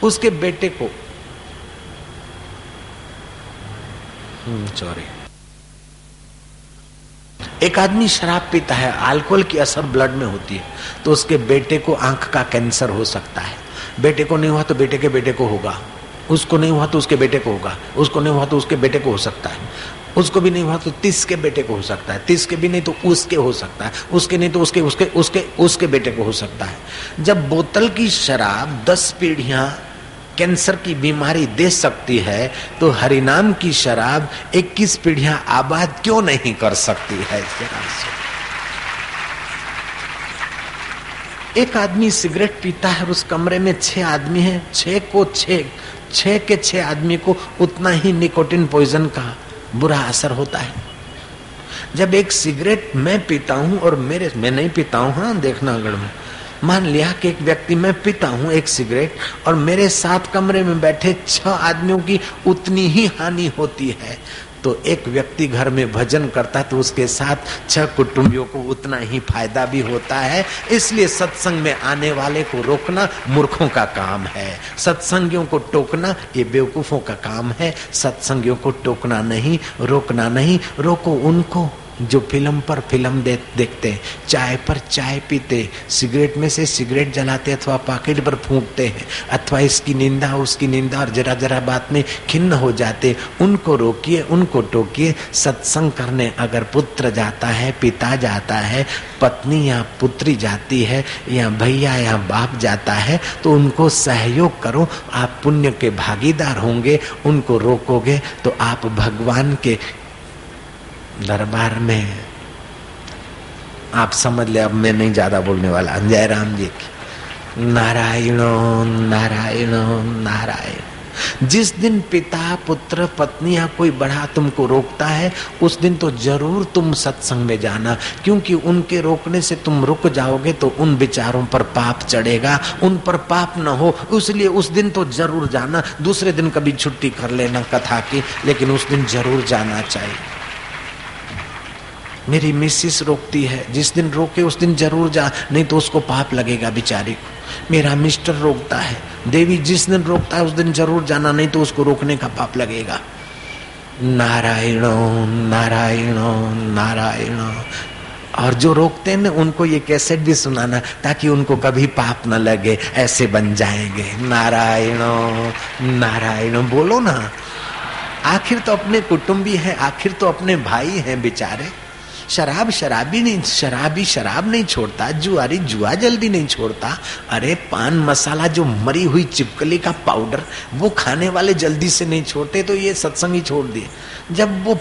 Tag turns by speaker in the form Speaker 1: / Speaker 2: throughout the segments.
Speaker 1: उसके बेटे को सॉरी, एक आदमी शराब पीता है, अल्कोहल की असर ब्लड में होती है, तो उसके बेटे को आंख का कैंसर हो सकता है। बेटे को नहीं हुआ तो बेटे के बेटे को होगा, उसको नहीं हुआ तो उसके बेटे को होगा, उसको नहीं हुआ तो उसके बेटे को हो सकता है, उसको भी नहीं हुआ तो 30 के बेटे को हो सकता है, 30 के भी नहीं तो उसके हो सकता है, उसके नहीं तो उसके उसके उसके उसके बेटे को हो सकता है। जब बोतल की शराब 10 पीढ़ियां कैंसर की बीमारी दे सकती है, तो हरिनाम की शराब 21 पीढ़ियां आबाद क्यों नहीं कर सकती है? एक आदमी सिगरेट पीता है और उस कमरे में 6 आदमी हैं, 6 के 6 आदमी को उतना ही निकोटिन पॉइजन का बुरा असर होता है। जब एक सिगरेट मैं पीता हूं और मैं नहीं पीता हूं, हाँ देखना अगर में मान लिया कि एक व्यक्ति, मैं पीता हूं एक सिगरेट और मेरे साथ कमरे में बैठे 6 आदमियों की उतनी ही हानि होती है, तो एक व्यक्ति घर में भजन करता है तो उसके साथ 6 कुटुंबियों को उतना ही फायदा भी होता है। इसलिए सत्संग में आने वाले को रोकना मूर्खों का काम है, सत्संगियों को टोकना ये बेवकूफों का काम है। सत्संगियों को टोकना नहीं, रोकना नहीं, रोको उनको जो फिल्म पर फिल्म देखते, चाय पर चाय पीते, सिगरेट में से सिगरेट जलाते अथवा पॉकेट पर फूंकते हैं, अथवा इसकी निंदा उसकी निंदा और जरा जरा बात में खिन्न हो जाते, उनको रोकिए, उनको टोकिए। सत्संग करने अगर पुत्र जाता है, पिता जाता है, पत्नी या पुत्री जाती है, या भैया या बाप जाता है, तो उनको सहयोग करो। आप पुण्य के भागीदार होंगे। उनको रोकोगे तो आप भगवान के दरबार में, आप समझ ले, अब मैं नहीं ज्यादा बोलने वाला। जय राम जी की। नारायण नारायण नारायण। जिस दिन पिता पुत्र पत्नी या कोई बड़ा तुमको रोकता है, उस दिन तो जरूर तुम सत्संग में जाना, क्योंकि उनके रोकने से तुम रुक जाओगे तो उन विचारों पर पाप चढ़ेगा। उन पर पाप न हो इसलिए उस दिन तो जरूर जाना। दूसरे दिन कभी छुट्टी कर लेना कथा की, लेकिन उस दिन जरूर जाना चाहिए। मेरी मिसिस रोकती है, जिस दिन रोके उस दिन जरूर जा, नहीं तो उसको पाप लगेगा बेचारी को। मेरा मिस्टर रोकता है, देवी जिस दिन रोकता है उस दिन जरूर जाना, नहीं तो उसको रोकने का पाप लगेगा। नारायण नारायण नारायण। और जो रोकते हैं ना उनको ये कैसेट भी सुनाना, ताकि उनको कभी पाप न लगे, ऐसे बन जाएंगे। नारायण नारायण बोलो ना। आखिर तो अपने कुटुंबी है, आखिर तो अपने भाई हैं बेचारे। शराबी शराब नहीं छोड़ता, जुआरी जुआ जल्दी नहीं छोड़ता। अरे पान मसाला जो मरी हुई चिपकली का पाउडर, वो खाने वाले जल्दी से नहीं छोड़ते, तो ये सत्संग ही छोड़ दिए। जब वो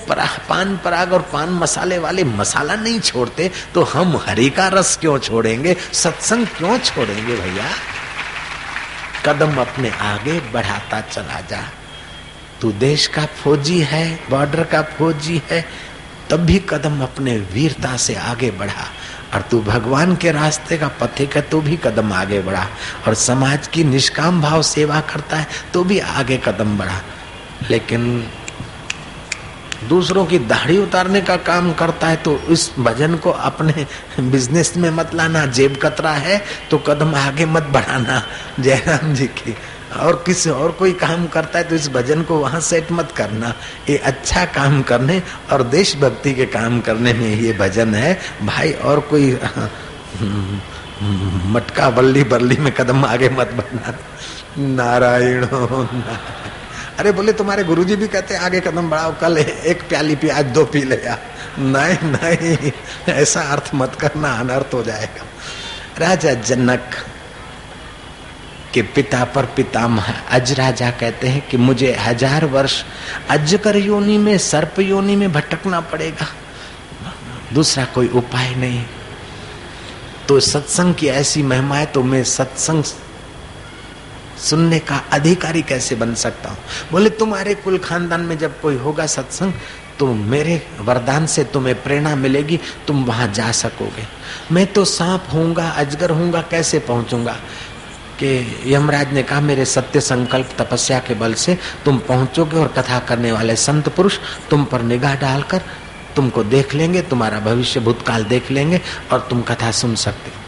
Speaker 1: पान पराग और पान मसाले वाले मसाला नहीं छोड़ते, तो हम हरि का रस क्यों छोड़ेंगे, सत्संग क्यों छोड़ेंगे भैया। कदम अपने आगे बढ़ाता चला जा। तू देश का फौजी है, बॉर्डर का फौजी है, तब भी कदम अपने वीरता से आगे बढ़ा। और तू भगवान के रास्ते का पथिक है, तो भी कदम आगे बढ़ा। और समाज की निष्काम भाव सेवा करता है, तो भी आगे कदम बढ़ा। लेकिन दूसरों की दाढ़ी उतारने का काम करता है, तो इस भजन को अपने बिजनेस में मत लाना। जेब कतरा है तो कदम आगे मत बढ़ाना। जयराम जी की। और किसी और कोई काम करता है तो इस भजन को वहां सेट मत करना। ये अच्छा काम करने और देशभक्ति के काम करने में ये भजन है भाई। और कोई मटका बल्ली बल्ली में कदम आगे मत बढ़ना। नारायण अरे बोले तुम्हारे गुरुजी भी कहते आगे कदम बढ़ाओ, कल एक प्याली पी, आज 2 पी ले। नहीं नहीं, ऐसा अर्थ मत करना, अनर्थ हो जाएगा। राजा जनक के पिता पर पितामह अज राजा कहते हैं कि मुझे 1000 वर्ष अजगर योनि में, सर्प योनि में भटकना पड़ेगा, दूसरा कोई उपाय नहीं। तो सत्संग की ऐसी महिमा है, तो मैं सत्संग सुनने का अधिकारी कैसे बन सकता हूँ। बोले तुम्हारे कुल खानदान में जब कोई होगा सत्संग, तो मेरे वरदान से तुम्हें प्रेरणा मिलेगी, तुम वहां जा सकोगे। मैं तो सांप होऊंगा, अजगर होऊंगा, कैसे पहुंचूंगा। कि यमराज ने कहा मेरे सत्य संकल्प तपस्या के बल से तुम पहुंचोगे, और कथा करने वाले संत पुरुष तुम पर निगाह डालकर तुमको देख लेंगे, तुम्हारा भविष्य भूतकाल देख लेंगे और तुम कथा सुन सकते हो।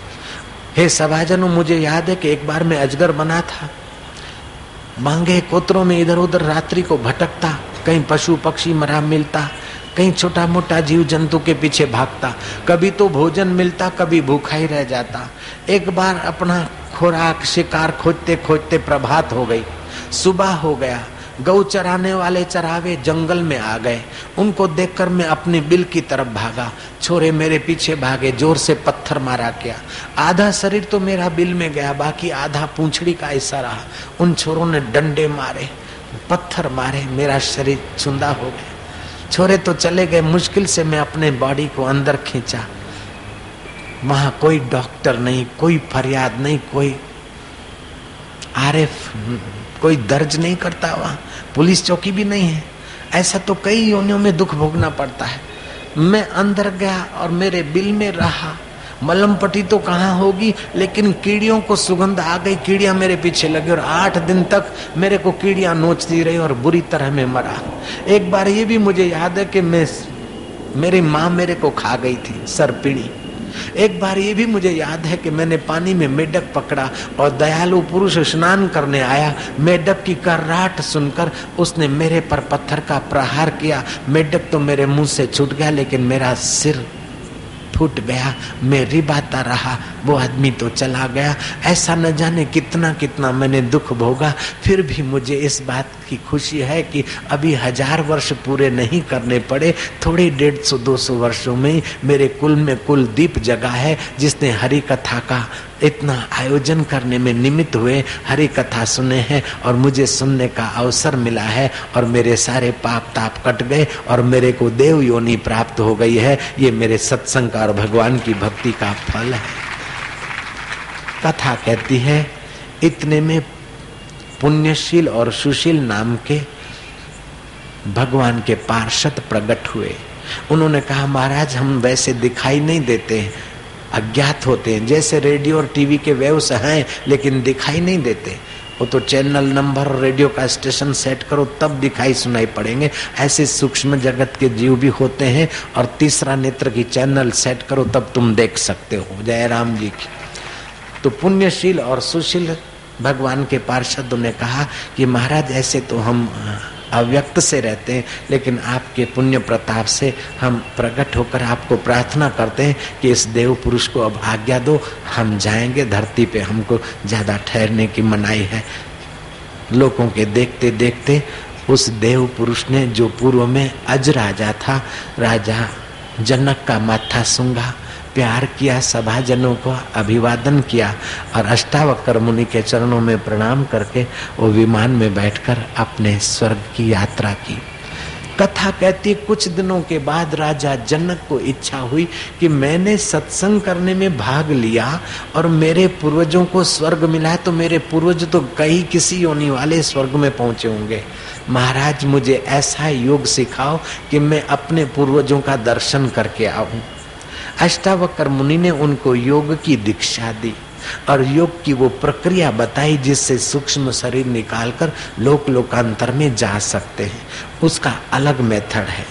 Speaker 1: हे सभाजनों, मुझे याद है कि एक बार मैं अजगर बना था, बांगे कोतरों में इधर उधर रात्रि को भटकता, कहीं पशु पक्षी मरा मिलता, कहीं छोटा मोटा जीव जंतु के पीछे भागता, कभी तो भोजन मिलता, कभी भूखा ही रह जाता। एक बार अपना खुराक शिकार खोजते खोजते प्रभात हो गई, सुबह हो गया। गौ चराने वाले चरावे जंगल में आ गए, उनको देखकर मैं अपनी बिल की तरफ भागा। छोरे मेरे पीछे भागे, जोर से पत्थर मारा किया। आधा शरीर तो मेरा बिल में गया, बाकी आधा पूंछड़ी का हिस्सा रहा। उन छोरों ने डंडे मारे, पत्थर मारे, मेरा शरीर चुंदा हो गया। छोरे तो चले गए, मुश्किल से मैं अपने बॉडी को अंदर खींचा। वहां कोई डॉक्टर नहीं, कोई फरियाद नहीं, कोई आरएफ, कोई दर्ज नहीं करता, वहां पुलिस चौकी भी नहीं है। ऐसा तो कई योनियों में दुख भोगना पड़ता है। मैं अंदर गया और मेरे बिल में रहा। मलम पट्टी तो कहाँ होगी, लेकिन कीड़ियों को सुगंध आ गई, कीड़ियां मेरे पीछे लगी और 8 दिन तक मेरे को कीड़ियां नोचती रही और बुरी तरह में मरा। एक बार ये भी मुझे याद है कि मेरी माँ मेरे को खा गई थी, सर्पिणी। एक बार ये भी मुझे याद है कि मैंने पानी में मेढक पकड़ा और दयालु पुरुष स्नान करने आया। मेढक की कर्राहट सुनकर उसने मेरे पर पत्थर का प्रहार किया। मेढक तो मेरे मुंह से छूट गया, लेकिन मेरा सिर फूट गया। मैं रिबाता रहा, वो आदमी तो चला गया। ऐसा न जाने कितना कितना मैंने दुख भोगा, फिर भी मुझे इस बात की खुशी है कि अभी 1000 वर्ष पूरे नहीं करने पड़े। थोड़े 150-200 वर्षों में मेरे कुल में कुलदीप जगा है, जिसने हरि कथा का इतना आयोजन करने में निमित्त हुए, हरि कथा सुने हैं और मुझे सुनने का अवसर मिला है और मेरे सारे पाप ताप कट गए और मेरे को देव योनि प्राप्त हो गई है। ये मेरे सत्संग का और भगवान की भक्ति का फल है। कथा कहती है, इतने में पुण्यशील और सुशील नाम के भगवान के पार्षद प्रकट हुए। उन्होंने कहा, महाराज हम वैसे दिखाई नहीं देते, अज्ञात होते हैं, जैसे रेडियो और टीवी के वेव्स हैं लेकिन दिखाई नहीं देते। वो तो चैनल नंबर और रेडियो का स्टेशन सेट करो तब दिखाई सुनाई पड़ेंगे। ऐसे सूक्ष्म जगत के जीव भी होते हैं और तीसरा नेत्र की चैनल सेट करो तब तुम देख सकते हो। जय राम जी की। तो पुण्यशील और सुशील भगवान के पार्षदों ने कहा कि महाराज ऐसे तो हम अव्यक्त से रहते हैं, लेकिन आपके पुण्य प्रताप से हम प्रकट होकर आपको प्रार्थना करते हैं कि इस देव पुरुष को अब आज्ञा दो, हम जाएंगे धरती पे, हमको ज्यादा ठहरने की मनाही है। लोगों के देखते देखते उस देव पुरुष ने, जो पूर्व में अज राजा था, राजा जनक का माथा सूंघा, प्यार किया, सभाजनों को अभिवादन किया और अष्टावक्र मुनि के चरणों में प्रणाम करके वो विमान में बैठकर अपने स्वर्ग की यात्रा की। कथा कहती है, कुछ दिनों के बाद राजा जनक को इच्छा हुई कि मैंने सत्संग करने में भाग लिया और मेरे पूर्वजों को स्वर्ग मिला है, तो मेरे पूर्वज तो कई किसी योनि वाले स्वर्ग में पहुंचे होंगे। महाराज मुझे ऐसा योग सिखाओ कि मैं अपने पूर्वजों का दर्शन करके आऊं। अष्टावक्र मुनि ने उनको योग की दीक्षा दी और योग की वो प्रक्रिया बताई जिससे सूक्ष्म शरीर निकालकर लोकांतर में जा सकते हैं। उसका अलग मेथड है।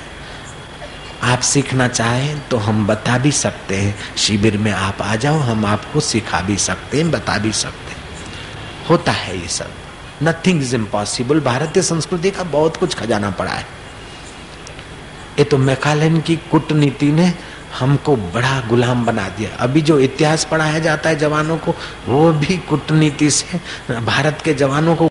Speaker 1: आप सीखना चाहें तो हम बता भी सकते हैं, शिविर में आप आ जाओ, हम आपको सिखा भी सकते हैं, बता भी सकते हैं। होता है ये सब, नथिंग इज इम्पॉसिबल। भारतीय संस्कृति का बहुत कुछ खजाना पड़ा है। ये तो मैकालेन की कूटनीति ने हमको बड़ा गुलाम बना दिया। अभी जो इतिहास पढ़ाया जाता है जवानों को, वो भी कूटनीति से भारत के जवानों को